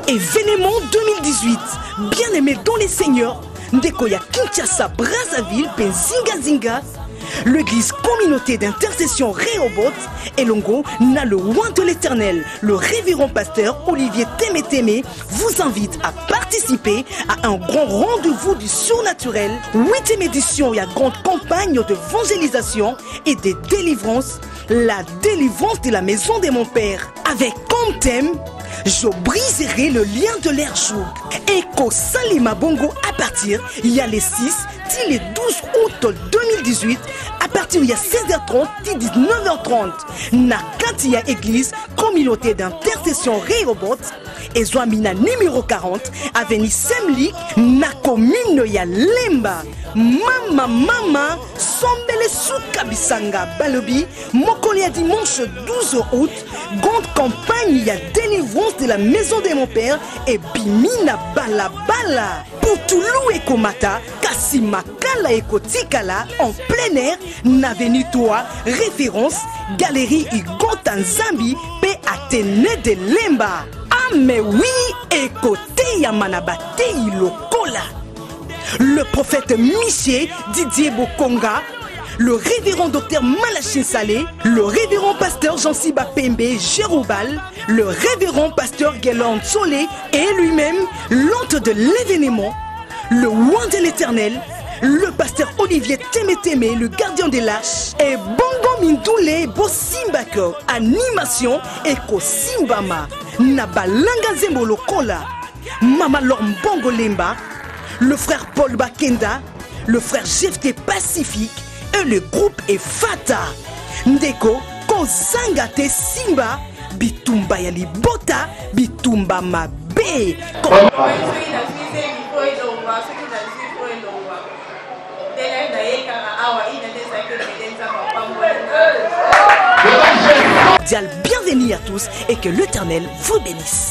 Événement 2018, bien aimé dans les seigneurs, Ndekoya Kinshasa, Brazzaville, Penzinga Zinga, l'église communauté d'intercession Rehoboth, Elongo, n'a le roi de l'éternel, le révérend pasteur Olivier Témé vous invite à participer à un grand rendez-vous du surnaturel, 8e édition et à grande campagne d'évangélisation et de délivrance, la délivrance de la maison de mon père, avec comme thème je briserai le lien de l'air jour. Eko Salima Bongo à partir, il y a les 6, till les 12 août 2018, à partir il y a 16h30, till 19h30. Nakatia Église, communauté d'intercession Rehoboth, et Zouamina numéro 40, avenue Semlik, na commune ya Lemba. Mama, Sombele Soukabisanga Balobi, Mokoli à dimanche 12 août, grande campagne, il y a délivrance de la maison de mon père et Bimina Balabala. Pour Toulou et Komata, Kasimakala et Kotikala, en plein air, n'avenue Toa, référence, galerie Igotan Zambi, P. Athénée de Lemba. Ah mais oui, et côté Yamanabate Ilokola. Le prophète Miché Didier Bokonga, le révérend docteur Malachine Salé, le révérend pasteur Jean-Siba Pembe Jéroubal, le révérend pasteur Guéland Solé et lui-même, l'hôte de l'événement, le roi de l'éternel, le pasteur Olivier Témé, le gardien des lâches, et Bongo Mindoule Bosimbako, animation et Kosimbama, Nabalanga Zembolo Kola, Mama Lorm Bongo Lemba, le frère Paul Bakenda, le frère Jefté Pacifique et le groupe Efata. Ndeko, Kozangate Simba, Bitumba Yali Bota, Bitumba Mabe. Bienvenue à tous et que l'Éternel vous bénisse.